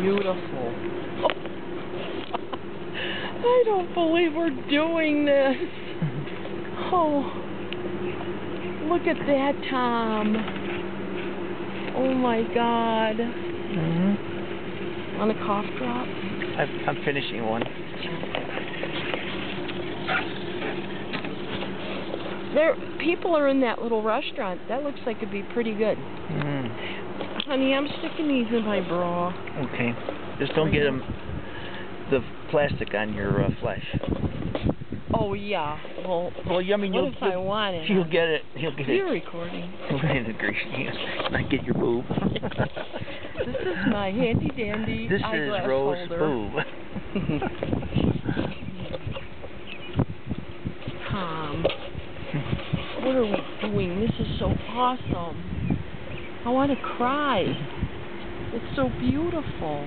beautiful. I don't believe we're doing this. Oh, look at that, Tom. Oh my God. Want a cough drop? I'm finishing one. People are in that little restaurant. That looks like it'd be pretty good. Honey, I'm sticking these in my bra. Okay. Just don't get the plastic on your flesh. Oh yeah. Well, I mean, what if I want it? You'll get it. You're recording. Not get your boob. This is my handy dandy This eyeglass is Rose holder. boob. Tom, what are we doing? This is so awesome. I want to cry. It's so beautiful.